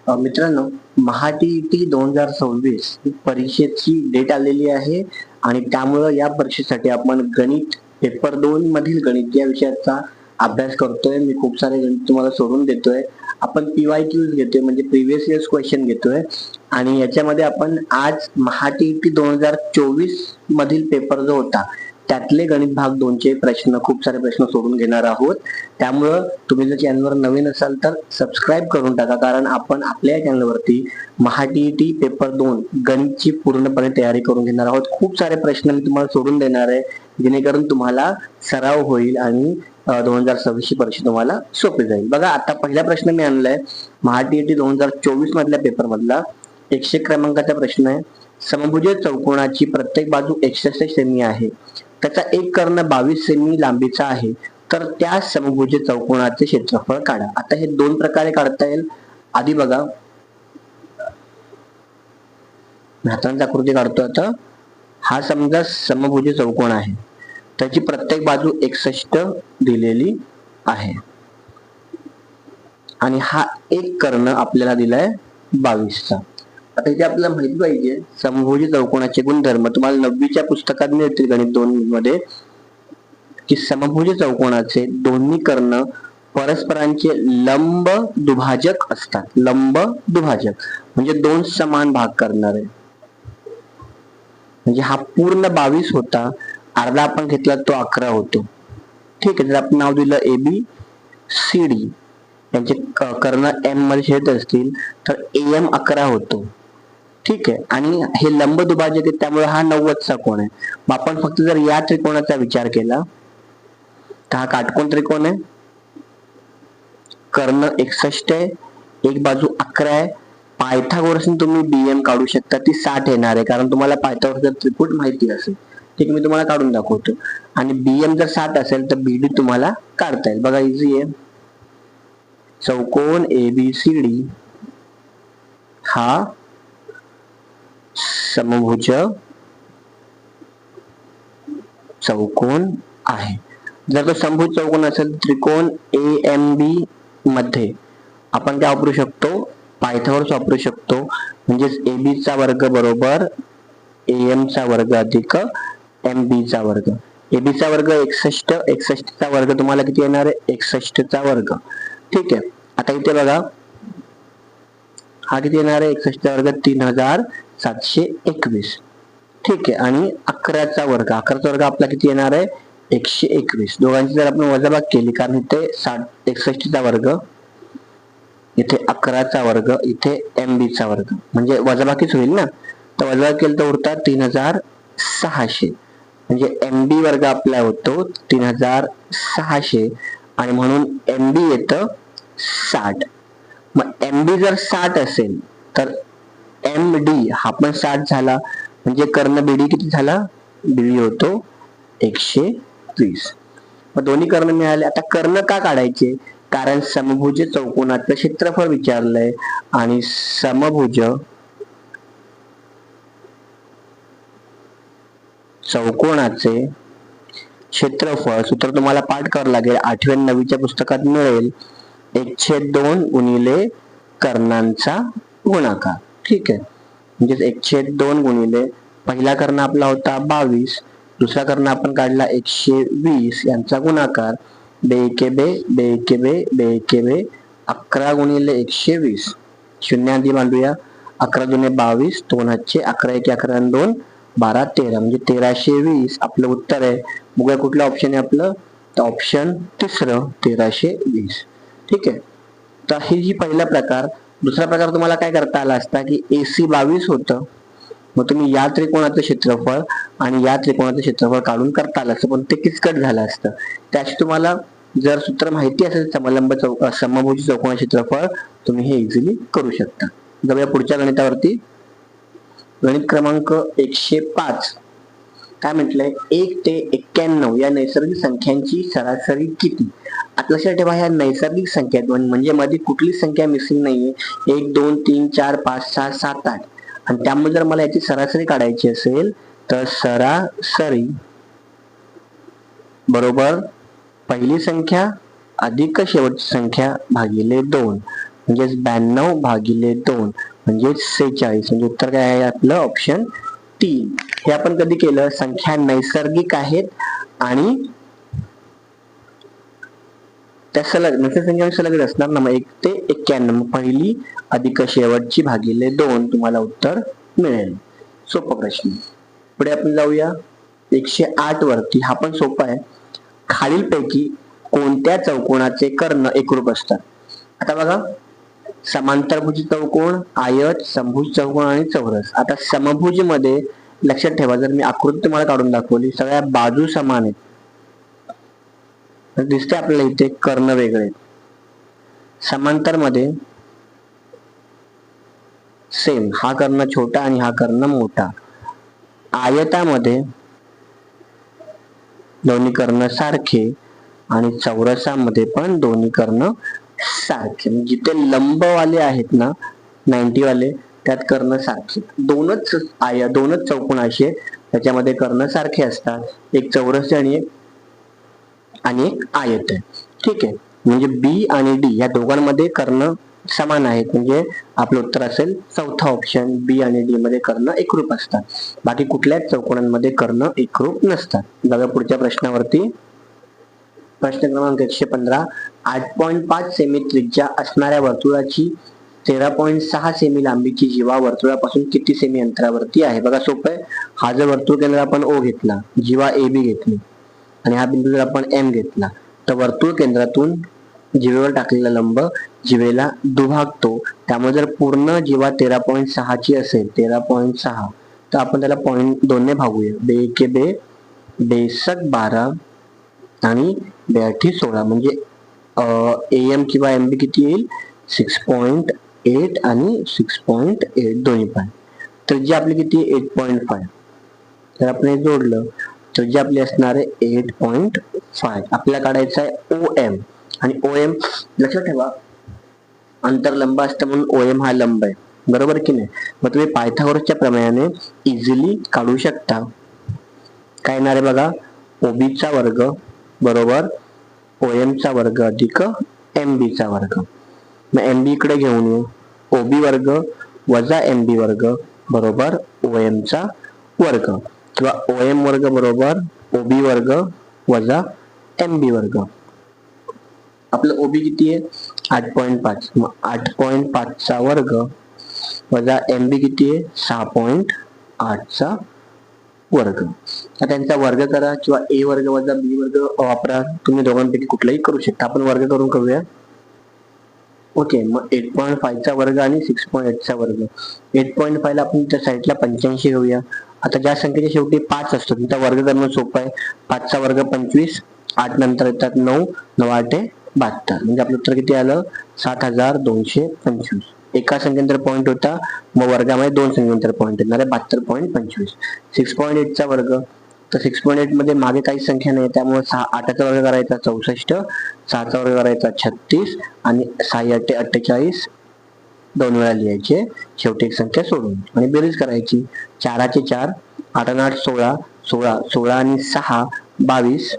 मित्रांनो, महाटीईटी 2026 ही परीक्षेची डेट आलेली आहे आणि त्यामुळं या परीक्षेसाठी आपण गणित पेपर 2 मधील गणित या विषयाचा अभ्यास करतोय. मी खूप सारे गणित तुम्हाला सोडून देतोय. आपण PYQs घेतोय, म्हणजे प्रिव्हियस इयर्स क्वेश्चन घेतोय आणि याच्यामध्ये आपण आज महाटीईटी 2024 मधील पेपर जो होता त्यातले गणित भाग 2 चे प्रश्न, खूप सारे प्रश्न सोडून घेणार आहोत. त्यामुळं तुम्ही जर चॅनलवर नवीन असाल तर सबस्क्राईब करून टाका, कारण आपण आपल्या चॅनलवरती महाटीईटी पेपर 2 गणितची पूर्णपणे तयारी करून घेणार आहोत. खूप सारे प्रश्न मी तुम्हाला सोडून देणार आहे, जेणेकरून तुम्हाला सराव होईल आणि 2026 ची परीक्षा तुम्हाला सोपी जाईल. बघा, आता पहिला प्रश्न मी आणलाय महाटीईटी 2024 मधल्या पेपर मधला. 100 क्रमांकाचा प्रश्न आहे. समभुज चौकोनाची प्रत्येक बाजू 61 सेमी आहे, त्याचा एक कर्ण 22 सेमी लांबीचा आहे, तर त्या समभुज चौकोनाचे क्षेत्रफळ काढा. आता हे दोन प्रकारे काढता येईल. आधी बघा, हातांची आकृती काढतो. आता हा समजा समभुज चौकोन आहे, त्याची प्रत्येक बाजू 61 दिलेली आहे आणि हा एक कर्ण आपल्याला दिलाय 22चा. आता इथे आपल्याला माहिती पाहिजे समभुज चौकोनाचे गुणधर्म. तुम्हाला 9वीच्या पुस्तकात मिळतील गणित 2 मध्ये, की समभुज चौकोनाचे दोन्ही कर्ण परस्परांचे लंब दुभाजक असतात. लंब दुभाजक म्हणजे दोन समान भाग करणारे. म्हणजे हा पूर्ण 22 होता, अर्धा आपण घेतला तो 11 होतो. ठीक आहे. जर आपण नाव दिलं ABCD, यांचे कर्ण M मध्ये छेदत असतील तर AM 11 होतो. ठीक आहे. आणि हे लंब दुभाजक आहे, त्यामुळे हा 90चा कोण आहे. मग आपण फक्त जर या त्रिकोणाचा विचार केला तर हा काटकोन त्रिकोण आहे. कर्ण 61 आहे, एक बाजू 11 आहे. पायथागोरसने तुम्ही BM काढू शकता, ती 60 येणार आहे, कारण तुम्हाला पायथागोरसचा त्रिपुट माहिती असेल. ठीक, मी तुम्हाला काढून दाखवतो. आणि BM जर 60 असेल तर BD तुम्हाला काढता येईल. बघा, इझी आहे. चौकोन ABCD हा समभुज चौकोन आहे. जर तो समभुज चौकोन असेल, त्रिकोण AMB मध्ये आपण काय वापरू शकतो, पायथागोरस वापरू शकतो. म्हणजेच AB चा वर्ग बरोबर AM चा वर्ग अधिक MB चा वर्ग. AB चा वर्ग 61, 61 चा वर्ग तुम्हाला किती येणार आहे, 61 चा वर्ग. ठीक आहे. आता इथे बघा, हा किती येणार आहे, 61 चा वर्ग 3721. ठीक आहे. आणि 11 चा वर्ग, 11 चा वर्ग आपला किती येणार आहे, 121. दोघांची जर आपण वजाबाकी केली, कारण इथे 61 चा वर्ग, इथे 11 चा वर्ग, इथे MB चा वर्ग, म्हणजे वजाबाकीच होईल ना. तर वजाबाकी केली तर उरतात 3600. म्हणजे MB वर्ग आपला होतो 3600 आणि म्हणून MB येतं 60. मग MB जर 60 असेल तर MD हा पण 60 झाला, म्हणजे कर्ण BD किती झाला, BD होतो 120. मग दोन्ही कर्ण मिळाले. आता कर्ण का काढायचे, कारण समभुज चौकोनाचं क्षेत्रफळ विचारलंय आणि समभुज चौकोनाचे क्षेत्रफळ सूत्र तुम्हाला पाठ करावं लागेल. 8वी आणि 9वीच्या पुस्तकात मिळेल. 1/2 गुणिले कर्णांचा गुणाकार. ठीक आहे. म्हणजे 1/2 गुणिले पहिला कर्ण आपला होता 22, दुसरा कर्ण आपण काढला 120, यांचा गुणाकार 2 11 गुणिले 120. शून्य आधी मांडूया. 11 दुने 22, 2 हातचे 11 1 11 2 12 13, म्हणजे 1320 आपलं उत्तर आहे. बघूया कुठलं ऑप्शन आहे आपलं, तर ऑप्शन तिसरं 1320. ठीक आहे. तर ही पहिला प्रकार. दुसरा प्रकार तुम्हाला काय करता आला असता, की AC 22 होतं, मग तुम्ही या त्रिकोणाचं क्षेत्रफळ आणि या त्रिकोणाचं क्षेत्रफळ काढून करता आलं असतं, पण ते किचकट झालं असतं. त्याची तुम्हाला जर सूत्र माहिती असेल समभुज चौकोनाचे क्षेत्रफळ, तुम्ही हे इझिली करू शकता. जाऊया पुढच्या गणितावरती. गणित क्रमांक 105. काय म्हटलंय, 1 ते 91 या नैसर्गिक संख्यांची सरासरी किती. आता लक्षात ठेवा, ह्या नैसर्गिक संख्या म्हणजे मध्ये कुठली संख्या मिसिंग नाहीये. 1 2 3 4 5 6 7 8. आणि त्यामुळे जर मला याची सरासरी काढायची असेल तर सरासरी बरोबर पहिली संख्या अधिक शेवटची संख्या भागिले 2. म्हणजेच 92 भागिले 2 म्हणजे 46. म्हणजे उत्तर काय आहे आपलं ऑप्शन 3. हे आपण कधी केलं, संख्या नैसर्गिक आहेत आणि त्या सलग नैसर्गिक संख्या सलग असणार ना, मग 1 ते 91 पहिली अधिक शेवटची भागिले 2 तुम्हाला उत्तर मिळेल. सोपा प्रश्न. पुढे आपण जाऊया 108 वरती. हा पण सोपा आहे. खालीलपैकी कोणत्या चौकोनाचे कर्ण एकरूप असतात? आता बघा, समांतरभुज चौकोन, आयत, समभुज चौकोन आणि चौरस. आता समभुज मध्ये लक्षात ठेवा, जर मी आकृती तुम्हाला काढून दाखवली, सगळ्या बाजू समान आहेत, दिसते आपल्याला इथे कर्ण वेगळे. समांतर मध्ये सेम, हा कर्ण छोटा आणि हा कर्ण मोठा. आयतामध्ये दोन्ही कर्ण सारखे आणि चौरसामध्ये पण दोन्ही कर्ण सारखे. जिथे लंबवाले आहेत ना 90 वाले, त्यात कर्ण सारखे. दोनच चौकोन असे त्याच्यामध्ये कर्ण सारखे असतात. एक चौरस आणि एक आयत आहे. ठीक आहे, म्हणजे बी आणि डी या दोघांमध्ये कर्ण समान आहेत. म्हणजे आपलं उत्तर असेल चौथा ऑप्शन, बी आणि डी मध्ये कर्ण एकरूप असतात. बाकी कुठल्याच चौकोनांमध्ये कर्ण एकरूप नसतात. बघा पुढच्या प्रश्नावरती. प्रश्न क्रमांक 115. 8.5 सेमी त्रिज्या असणाऱ्या वर्तुळाची 13.6 सेमी लांबीची जीवा वर्तुळापासून किती सेमी अंतरावरती आहे? बघा सोपं आहे. हा जर वर्तुळ केंद्र आपण ओ घेतला, जीवा ए बी घेतली आणि हा बिंदू जर आपण एम घेतला, तर वर्तुळ केंद्रातून जीवेवर टाकलेला लंब जीवेला दुभागतो. त्यामुळे जर पूर्ण जीवा 13.6 ची असेल, 13.6, तर आपण त्याला 0.2 ने भागूया. बे के बे, बेसक 12 आणि 16, म्हणजे एम किंवा एम बी किती येईल? 6.8 आणि 6.8 दोन्ही पण. तर जी आपली किती 8.5, तर आपण हे जोडलं तर जी आपली असणार आहे 8.5. आपल्याला काढायचं आहे ओ एम. आणि ओ एम लक्षात ठेवा, अंतर लंब असतं म्हणून ओ एम हा लंब आहे, बरोबर की नाही? मग तुम्ही पायथागोरसच्या प्रमेयाने इझिली काढू शकता. काय येणार आहे बघा, ओबी चा वर्ग बरोबर ओ एम चा वर्ग अधिक एम बी चा वर्ग. मग एम बी इकडे घेऊन येऊ, ओबी वर्ग वजा एम बी वर्ग बरोबर ओ एम चा वर्ग, किंवा ओ एम वर्ग बरोबर ओबी वर्ग वजा एम बी वर्ग. आपलं ओबी किती आहे 8.5, मग 8.5 चा वर्ग वजा एम बी किती आहे 6.8 चा वर्ग. त्यांचा वर्ग करा किंवा ए वर्ग वजा बी वर्ग वापरा, तुम्ही दोघांपैकी कुठलाही करू शकता. आपण वर्ग करून करूया. ओके, मग 8.5 चा वर्ग आणि 6.8 चा वर्ग. 8.5 ला आपण त्या साईडला 85 घेऊया. आता ज्या संख्येच्या शेवटी 5 असतो त्याचा वर्ग करणं सोपं आहे. 5 चा वर्ग 25, 8 नंतर येतात 9, 9 8 72, म्हणजे आपलं उत्तर किती आलं 7225. एका संख्येनंतर पॉईंट होता, मग वर्गामध्ये 2 संख्येनंतर पॉईंट येणार आहे 72.25. 6.8 चा वर्ग, तर 6.8 मध्ये मागे काही संख्या नाही, त्यामुळे 8 चा वर्ग करायचा 64, 6 चा वर्ग करायचा 36 आणि 6 8 48 दोन वेळा लिहायचे शेवटी एक संख्या सोडून आणि बेरीज करायची. 4 चे 4, 8 आणि 8 16, 16 16 आणि 6 22,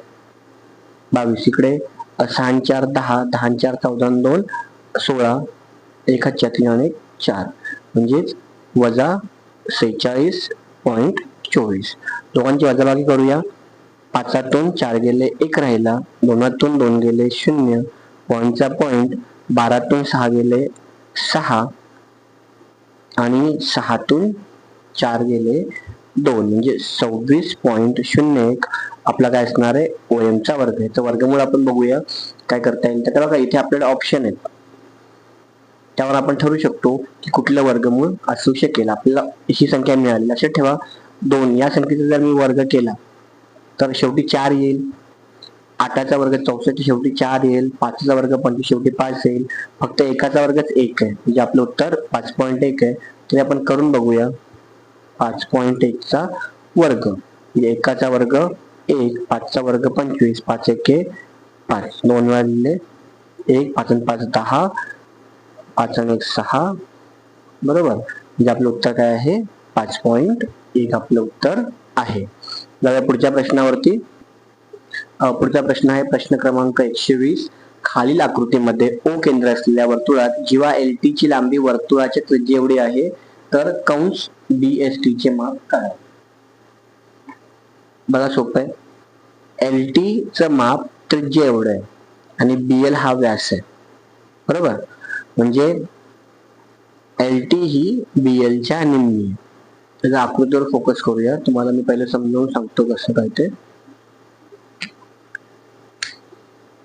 22 इकडे 6 आणि 4 10, 10 आणि 4 14 आणि 2 16, 1 3 आणि 4, म्हणजेच वजा 46.24. दोघांची वजाबाकी करूया. 5 4 गेले 1 राहिला, 2 2 गेले 0, पॉईंटचा पॉईंट, 12 6 गेले 6 आणि 6 4 गेले 2, म्हणजे 26.01 आपला काय असणार आहे ओ एम चा वर्ग. याचं वर्गमूळ आपण बघूया काय करता येईल. तर बघा इथे आपल्याला ऑप्शन आहेत, त्यावर आपण ठरवू शकतो की कुठलं वर्गमूळ असू शकेल. आपल्याला ही संख्या मिळाली, लक्षात ठेवा 2 या संख्येचा जर मी वर्ग केला तर शेवटी 4 येईल. 8 चा वर्ग 64 शेवटी 4 येईल. 5 चा वर्ग 25 शेवटी 5 येईल. फक्त एकाचा वर्गच 1 आहे, म्हणजे आपलं उत्तर 5.1 आहे. तरी आपण करून बघूया. 5.1 चा वर्ग म्हणजे एकाचा वर्ग 1, 5 चा वर्ग 25, 5 1 5, 2 वेळा लिहिले 1, 5 आणि 5 10, 5 आणि 1 6, बरोबर. म्हणजे आपलं उत्तर काय आहे 5.1 आपलं उत्तर आहे. जाऊया पुढच्या प्रश्नावरती. पुढचा प्रश्न आहे प्रश्न क्रमांक 120. खालील आकृतीमध्ये O केंद्र असलेल्या वर्तुळात जीवा LT ची लांबी वर्तुळाच्या त्रिज्या एवढी आहे तर कंस BST चे माप काढा. बघा सोपं आहे. LT चं माप त्रिज्या एवढं आहे आणि BL हा व्यास आहे, बरोबर. म्हणजे LT ही BL च्या निम्मी आहे. त्याच्या आकृतीवर फोकस करूया. तुम्हाला मी पहिले समजावून सांगतो कसं काय ते.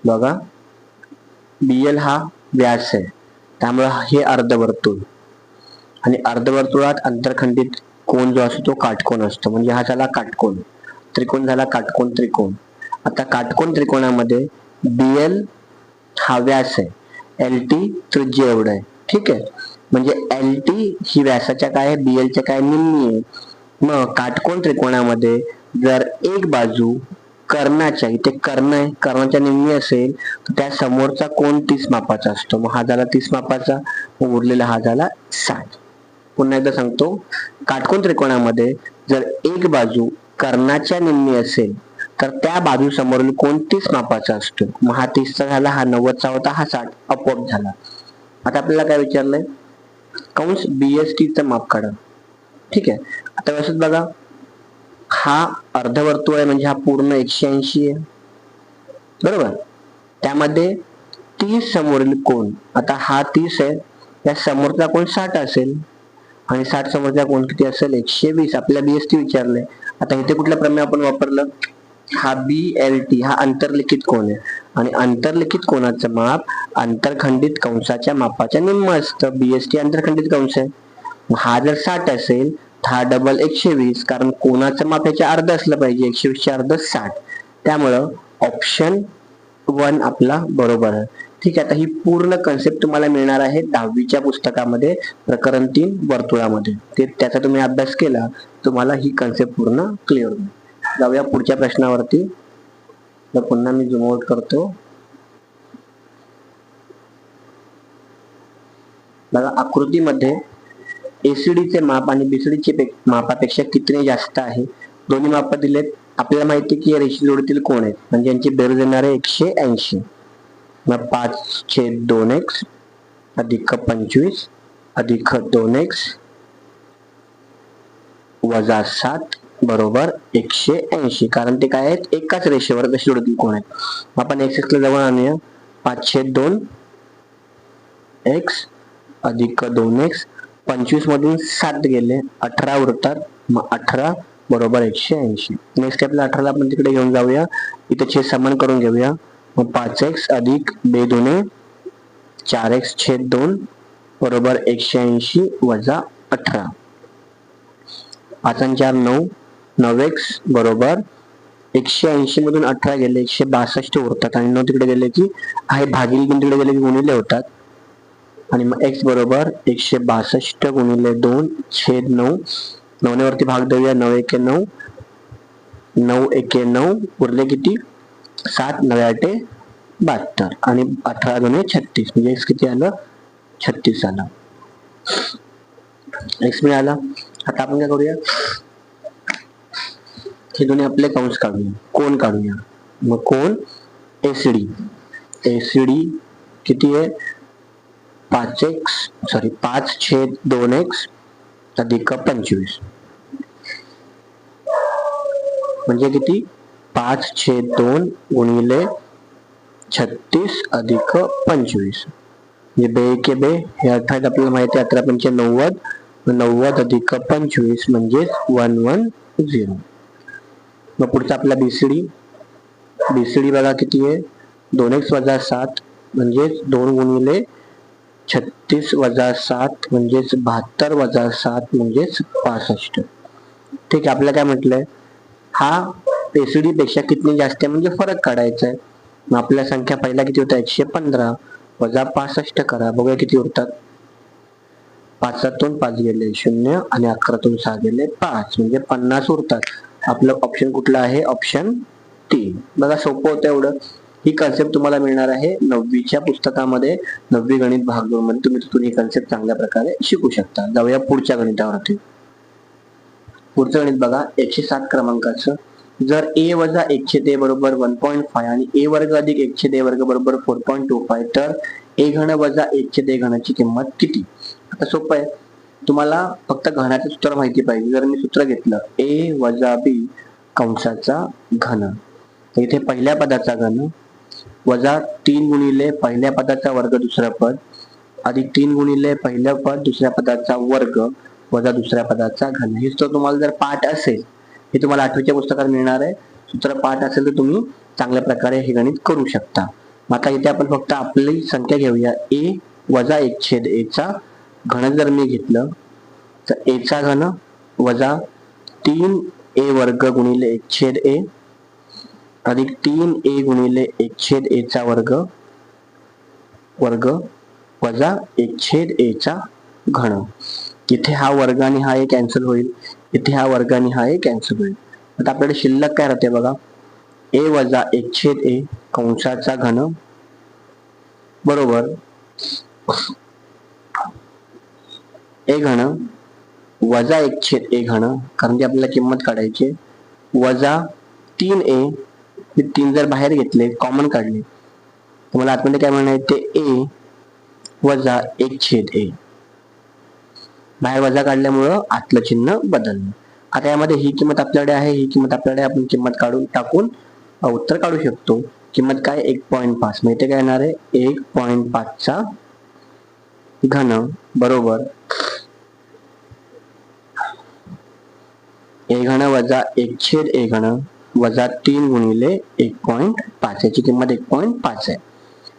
बघा, BL हा व्यास आहे, त्यामुळे हे अर्धवर्तुळ आणि अर्धवर्तुळात अंतरखंडित कोन जो असतो तो काटकोन असतो. म्हणजे हा झाला काटकोन. त्रिकोण झाला काटकोन त्रिकोण. आता काटकोन त्रिकोणामध्ये BL हा व्यास आहे, LT त्रिज्या एवढा आहे. ठीक आहे. म्हणजे LT ही व्यासाच्या काय, BL च्या काय निम्मी आहे. मग काटकोन त्रिकोणामध्ये जर एक बाजू कर्णाच्या, इथे कर्ण आहे, कर्णाच्या निम्मी असेल तर त्या समोरचा कोन 30 मापाचा असतो. मग हा झाला 30 मापाचा, मग उरलेला हा झाला 60. पुन्हा एकदा सांगतो, काटकोन त्रिकोणामध्ये जर एक बाजू कर्णाच्या निम्मी असेल तर त्या बाजू समोरील कोन 30 मापाचा असतो. मग हा 30चा झाला, हा 90चा होता, हा 60 आपोआप झाला. आता आपल्याला काय विचारलंय, कंस BST चं माप काढा. ठीक आहे. आता व्यवस्थित बघा, हा अर्धवर्तुळ आहे म्हणजे हा पूर्ण 180 आहे, बरोबर. त्यामध्ये 30 समोरील कोन, आता हा 30 आहे, त्या समोरचा कोन 60 असेल आणि 60 समोरचा कोन किती असेल, 120. आपल्याला BST विचारलंय. आता इथे कुठलं प्रमेय आपण वापरलं, हा BLT हा अंतरलिखित कोन आहे आणि अंतरलिखित कोनाचं माप अंतरखंडित कंसाच्या मापाच्या निम्म असतं. BST अंतरखंडित कंस आहे. हा जर 60 असेल तर हा डबल 120, कारण कोनाचं माप ह्याच्या अर्ध असलं पाहिजे. 120 चे अर्ध 60. त्यामुळं ऑप्शन 1 आपला बरोबर आहे. ठीक आहे. आता ही पूर्ण कन्सेप्ट तुम्हाला मिळणार आहे 10वीच्या पुस्तकामध्ये, प्रकरण 3 वर्तुळामध्ये. ते त्याचा तुम्ही अभ्यास केला, तुम्हाला ही कन्सेप्ट पूर्ण क्लिअर होईल. जाऊया पुढच्या प्रश्नावरती. तर पुन्हा मी झूम आउट करतो. बघा, आकृतीमध्ये ACD चे माप आणि BCD चे मापापेक्षा किती जास्त आहे. दोन्ही माप दिलेत. आपल्याला माहिती की रेषीय जोडीतील कोण आहेत, म्हणजे यांची बेरीज येणार आहे 180. मग 5/2x अधिक 25 अधिक 2x वजा 7 बरोबर 180. कारण ते काय आहेत, एकाच रेषेवर रेषीय जोडीतील कोण आहेत. आपण x ला जवळ आणूया. 5/2x अधिक 2x, 25 मधून 7 गेले, 18 उरतात. मग 18 बरोबर 180. नेक्स्ट स्टेपला 18 ला आपण तिकडे घेऊन जाऊया. इथे छेद समान करून घेऊया. मग 5x अधिक 2 4x छेद 2 बरोबर 180 वजा 18. 5 आणि 4 9, 9x बरोबर 180 मधून 18 गेले 162 उरतात आणि 9 तिकडे गेले की आहे भागिले, तिकडे गेले की गुणिले होतात. आणि मग x बरोबर 162 गुणिले 2 छेद 9. 9 वरती भाग देऊया. 9 1 9, 9 1 9 उरले किती 7, 9 8 72 आणि 18 2 36. म्हणजे x किती आलं, 36 आलं. x मिळाला. आता आपण काय करूया, हे दोन्ही आपले कंस काढूया, कोन काढूया. मग कोन ACD किती आहे, 5/2x अधिक 25 म्हणजे किती 5/2 गुणिले 36 अधिक 25. म्हणजे 2 1 2 हे 18 आपल्याला माहिती आहे. 18 पंचे 90, 90 अधिक 25 म्हणजे 110. मग पुढचा आपला BCD बघा किती आहे, 2x वजा 7 म्हणजेच 2 गुणिले 36 वजा 7 म्हणजेच 72 वजा 7 म्हणजेच 65. ठीक आहे. आपल्याला काय म्हटलंय, हा ACD पेक्षा किती जास्त आहे म्हणजे फरक काढायचा आहे. मग आपल्या संख्या पहिला किती होता, 115 वजा 65 करा, बघूया किती उरतात. 5 7 5 गेले 0 आणि 11 6 गेले 5 म्हणजे 50 उरतात. आपलं ऑप्शन कुठला आहे, ऑप्शन 3. बघा सोपं होतं एवढं. ही कन्सेप्ट तुम्हाला मिळणार आहे 9वीच्या पुस्तकामध्ये, 9वी गणित भाग 2 मध्ये. तुम्ही ही कन्सेप्ट चांगल्या प्रकारे शिकू शकता. जाऊया पुढच्या गणितावरती. पुढचं गणित बघा, 107 क्रमांकाचं जर a वजा 1/a बरोबर 1.5 आणि a वर्ग अधिक 1/a वर्ग बरोबर 4.25 तर a घन वजा 1/a घनाची किंमत किती? आता सोपं आहे, तुम्हाला फक्त घनाचं सूत्र माहिती पाहिजे. जर मी सूत्र घेतलं a वजा b कंसाचा घन, तर इथे पहिल्या पदाचा घन वजा 3 गुणिले पहिल्या पदाचा वर्ग दुसरा पद अधिक 3 गुणिले पहिलं पद दुसऱ्या पदाचा वर्ग वजा दुसऱ्या पदाचा घन. हे सूत्र तुम्हाला जर पाठ असेल, हे तुम्हाला 8वीच्या पुस्तकात मिळणार आहे. सूत्र पाठ असेल तर तुम्ही चांगल्या प्रकारे हे गणित करू शकता. आता इथे आपण फक्त आपली संख्या घेऊया. a वजा 1/a चा घन जर मी घेतलं तर a चा घन वजा 3a वर्ग गुणिले 1/a अधिक 3a गुणिले 1/a चा वर्ग वजा 1/a चा घन. इथे हा वर्ग आणि हा एक कॅन्सल होईल, इथे हा वर्ग आणि हा एक कॅन्सल होईल. आता आपल्याकडे शिल्लक काय राहते बघा, a वजा 1/a कंसाचा घन बरोबर a घन वजा 1/a घन, कारण की आपल्याला किंमत काढायची, वजा 3a, 3 जर बाहेर घेतले कॉमन काढले तर मला आतमध्ये काय म्हणायचे, a वजा 1/a. बाहेर वजा काढल्यामुळं आतलं चिन्ह बदललं. आता यामध्ये ही किंमत आपल्याकडे आहे, ही किंमत आपल्याकडे, आपण किंमत काढून टाकून उत्तर काढू शकतो. किंमत काय 1.5, माहिती काय येणार आहे 1.5 चा घन बरोबर a घन वजा 1/a घन वजा 3 गुणिले 1.5, याची किंमत 1.5 आहे.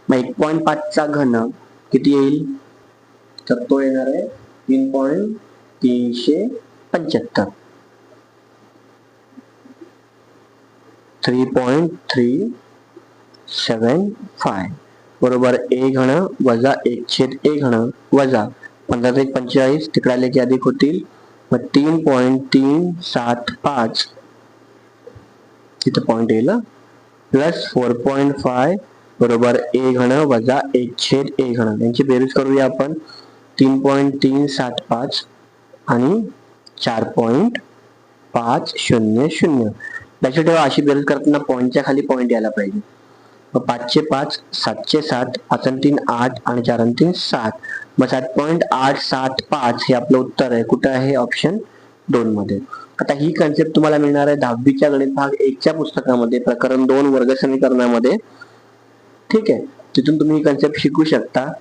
मग 1.5 चा घन किती येईल, तर तो येणार आहे 3.375, 3.375 बरोबर a घन वजा 1/a घन वजा 15 × 45, तिकडे आले की अधिक होतील, मग 3.375 तिथे पॉईंट येईल प्लस 4.5 बरोबर a घन वजा 1/a घन. यांची बेरीज करूया आपण, 3.375 आणि 4.500. लक्षात ठेवा, अशी बेरीज करताना पॉईंटच्या खाली पॉईंट यायला पाहिजे. 5 × 5 7 × 7, 5 × 3 8 आणि 4 × 3 7, मग 7.875 हे आपलं उत्तर आहे. कुठं आहे, ऑप्शन 2 मध्ये. आता ही कन्सेप्ट तुम्हाला मिळणार आहे 10वीच्या गणित भाग 1च्या पुस्तकामध्ये, प्रकरण 2 वर्ग समीकरणामध्ये. ठीक आहे, तिथून तुम्ही ही कन्सेप्ट शिकू शकता.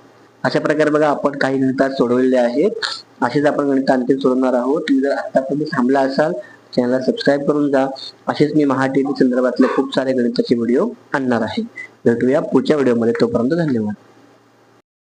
अशा प्रकारे बघा आपण काही गणितात सोडवलेले आहेत, असेच आपण गणित आणखी सोडवणार आहोत. तुम्ही जर आतापर्यंत थांबला असाल चॅनलला सबस्क्राईब करून जा. असेच मी महाटीटी संदर्भातले खूप सारे गणिताचे व्हिडिओ आणणार आहे. भेटूया पुढच्या व्हिडिओमध्ये, तोपर्यंत धन्यवाद.